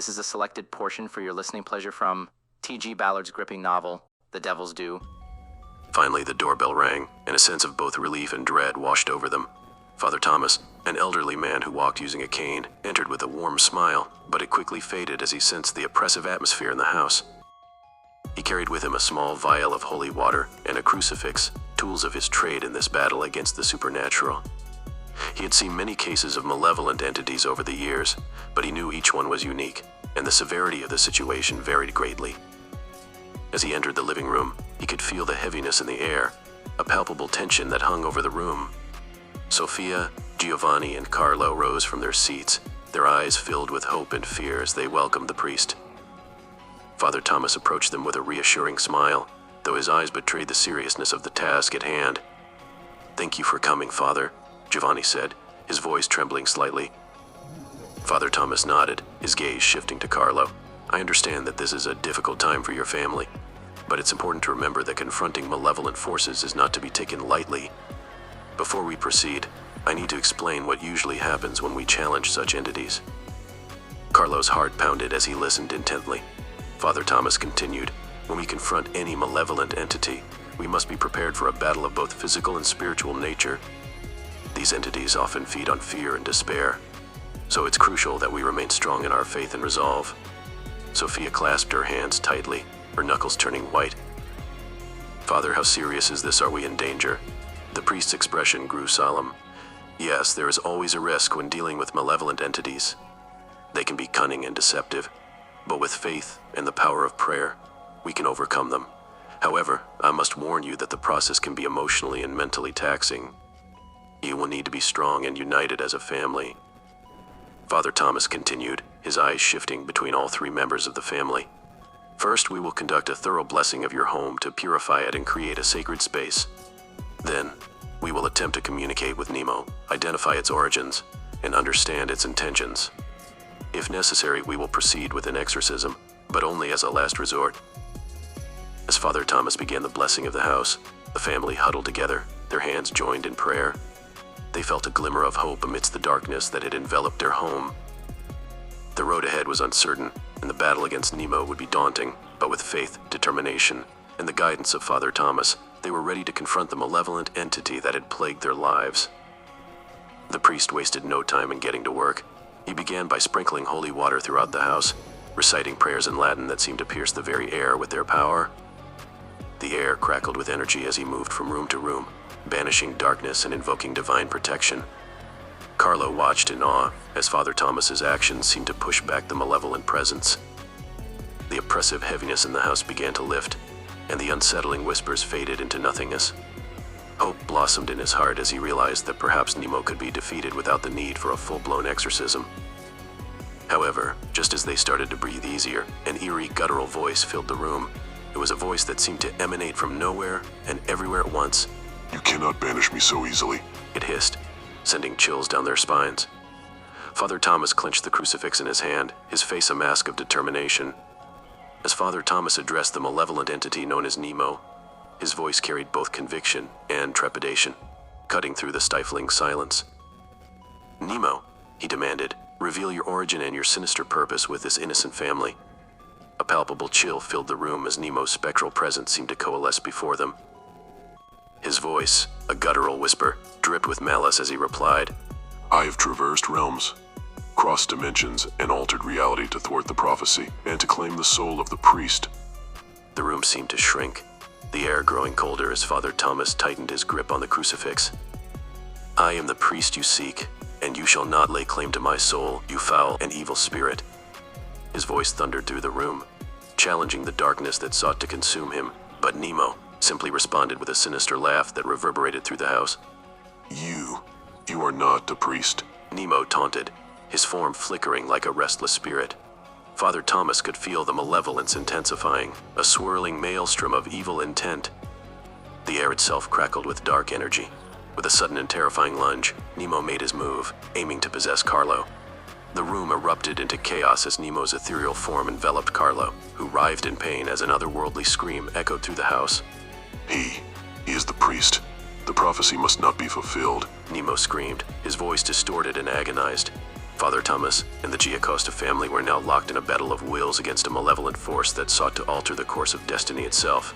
This is a selected portion for your listening pleasure from T.G. Ballard's gripping novel, The Devil's Due. Finally, the doorbell rang, and a sense of both relief and dread washed over them. Father Thomas, an elderly man who walked using a cane, entered with a warm smile, but it quickly faded as he sensed the oppressive atmosphere in the house. He carried with him a small vial of holy water and a crucifix, tools of his trade in this battle against the supernatural. He had seen many cases of malevolent entities over the years, but he knew each one was unique, and the severity of the situation varied greatly. As he entered the living room, he could feel the heaviness in the air, a palpable tension that hung over the room. Sophia, Giovanni, and Carlo rose from their seats, their eyes filled with hope and fear as they welcomed the priest. Father Thomas approached them with a reassuring smile, though his eyes betrayed the seriousness of the task at hand. "Thank you for coming, Father," Giovanni said, his voice trembling slightly. Father Thomas nodded, his gaze shifting to Carlo. "I understand that this is a difficult time for your family, but it's important to remember that confronting malevolent forces is not to be taken lightly. Before we proceed, I need to explain what usually happens when we challenge such entities." Carlo's heart pounded as he listened intently. Father Thomas continued, "When we confront any malevolent entity, we must be prepared for a battle of both physical and spiritual nature. These entities often feed on fear and despair, so it's crucial that we remain strong in our faith and resolve." Sophia clasped her hands tightly, her knuckles turning white. "Father, how serious is this? Are we in danger?" The priest's expression grew solemn. "Yes, there is always a risk when dealing with malevolent entities. They can be cunning and deceptive, but with faith and the power of prayer, we can overcome them. However, I must warn you that the process can be emotionally and mentally taxing. You will need to be strong and united as a family." Father Thomas continued, his eyes shifting between all three members of the family. "First, we will conduct a thorough blessing of your home to purify it and create a sacred space. Then, we will attempt to communicate with Nemo, identify its origins, and understand its intentions. If necessary, we will proceed with an exorcism, but only as a last resort." As Father Thomas began the blessing of the house, the family huddled together, their hands joined in prayer. They felt a glimmer of hope amidst the darkness that had enveloped their home. The road ahead was uncertain, and the battle against Nemo would be daunting, but with faith, determination, and the guidance of Father Thomas, they were ready to confront the malevolent entity that had plagued their lives. The priest wasted no time in getting to work. He began by sprinkling holy water throughout the house, reciting prayers in Latin that seemed to pierce the very air with their power. The air crackled with energy as he moved from room to room, banishing darkness and invoking divine protection. Carlo watched in awe as Father Thomas's actions seemed to push back the malevolent presence. The oppressive heaviness in the house began to lift, and the unsettling whispers faded into nothingness. Hope blossomed in his heart as he realized that perhaps Nemo could be defeated without the need for a full-blown exorcism. However, just as they started to breathe easier, an eerie, guttural voice filled the room. It was a voice that seemed to emanate from nowhere and everywhere at once. "You cannot banish me so easily," it hissed, sending chills down their spines. Father Thomas clenched the crucifix in his hand, his face a mask of determination. As Father Thomas addressed the malevolent entity known as Nemo, his voice carried both conviction and trepidation, cutting through the stifling silence. "Nemo," he demanded, "reveal your origin and your sinister purpose with this innocent family." A palpable chill filled the room as Nemo's spectral presence seemed to coalesce before them. His voice, a guttural whisper, dripped with malice as he replied, "I have traversed realms, crossed dimensions, and altered reality to thwart the prophecy and to claim the soul of the priest." The room seemed to shrink, the air growing colder as Father Thomas tightened his grip on the crucifix. "I am the priest you seek, and you shall not lay claim to my soul, you foul and evil spirit." His voice thundered through the room, challenging the darkness that sought to consume him, but Nemo simply responded with a sinister laugh that reverberated through the house. You are not a priest," Nemo taunted, his form flickering like a restless spirit. Father Thomas could feel the malevolence intensifying, a swirling maelstrom of evil intent. The air itself crackled with dark energy. With a sudden and terrifying lunge, Nemo made his move, aiming to possess Carlo. The room erupted into chaos as Nemo's ethereal form enveloped Carlo, who writhed in pain as an otherworldly scream echoed through the house. He is the priest. The prophecy must not be fulfilled," Nemo screamed, his voice distorted and agonized. Father Thomas and the Giacosta family were now locked in a battle of wills against a malevolent force that sought to alter the course of destiny itself.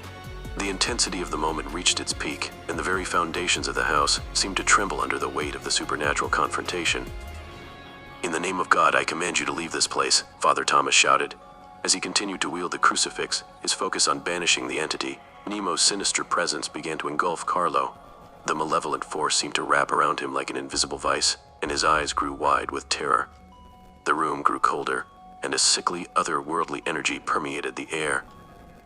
The intensity of the moment reached its peak, and the very foundations of the house seemed to tremble under the weight of the supernatural confrontation. "In the name of God, I command you to leave this place," Father Thomas shouted. As he continued to wield the crucifix, his focus on banishing the entity, Nemo's sinister presence began to engulf Carlo. The malevolent force seemed to wrap around him like an invisible vice, and his eyes grew wide with terror. The room grew colder, and a sickly, otherworldly energy permeated the air.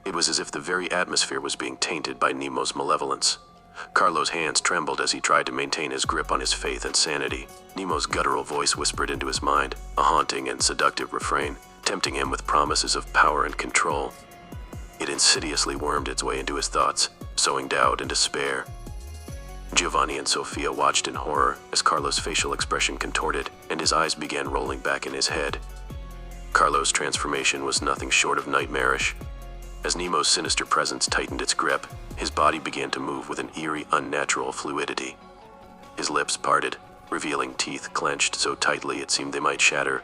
It was as if the very atmosphere was being tainted by Nemo's malevolence. Carlo's hands trembled as he tried to maintain his grip on his faith and sanity. Nemo's guttural voice whispered into his mind, a haunting and seductive refrain, tempting him with promises of power and control. It insidiously wormed its way into his thoughts, sowing doubt and despair. Giovanni and Sofia watched in horror as Carlo's facial expression contorted and his eyes began rolling back in his head. Carlo's transformation was nothing short of nightmarish. As Nemo's sinister presence tightened its grip, his body began to move with an eerie, unnatural fluidity. His lips parted, revealing teeth clenched so tightly it seemed they might shatter.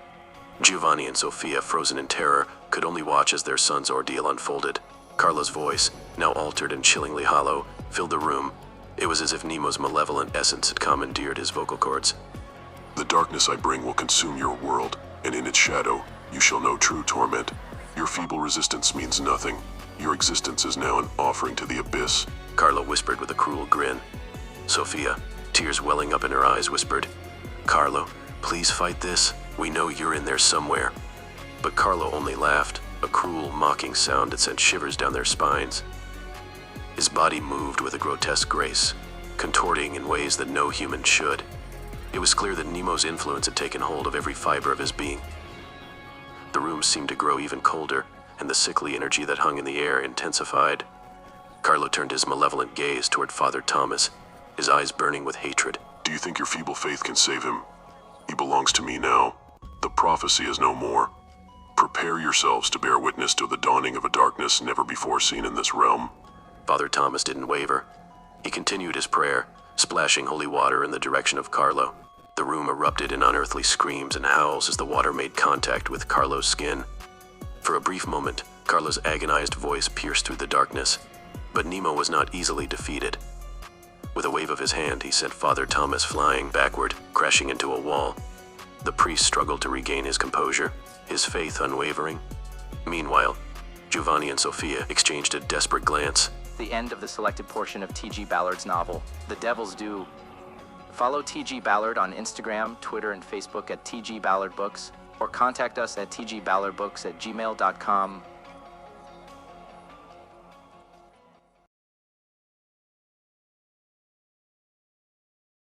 Giovanni and Sofia, frozen in terror, could only watch as their son's ordeal unfolded. Carlo's voice, now altered and chillingly hollow, filled the room. It was as if Nemo's malevolent essence had commandeered his vocal cords. "The darkness I bring will consume your world, and in its shadow, you shall know true torment. Your feeble resistance means nothing. Your existence is now an offering to the abyss," Carlo whispered with a cruel grin. Sofia, tears welling up in her eyes, whispered, "Carlo, please fight this. We know you're in there somewhere." But Carlo only laughed, a cruel, mocking sound that sent shivers down their spines. His body moved with a grotesque grace, contorting in ways that no human should. It was clear that Nemo's influence had taken hold of every fiber of his being. The room seemed to grow even colder, and the sickly energy that hung in the air intensified. Carlo turned his malevolent gaze toward Father Thomas, his eyes burning with hatred. "Do you think your feeble faith can save him? He belongs to me now. The prophecy is no more. Prepare yourselves to bear witness to the dawning of a darkness never before seen in this realm." Father Thomas didn't waver. He continued his prayer, splashing holy water in the direction of Carlo. The room erupted in unearthly screams and howls as the water made contact with Carlo's skin. For a brief moment, Carlo's agonized voice pierced through the darkness, but Nemo was not easily defeated. With a wave of his hand, he sent Father Thomas flying backward, crashing into a wall. The priest struggled to regain his composure, his faith unwavering. Meanwhile, Giovanni and Sofia exchanged a desperate glance. The end of the selected portion of T.G. Ballard's novel, The Devil's Due. Follow T.G. Ballard on Instagram, Twitter, and Facebook at T.G. Ballard Books, or contact us at tgballardbooks@gmail.com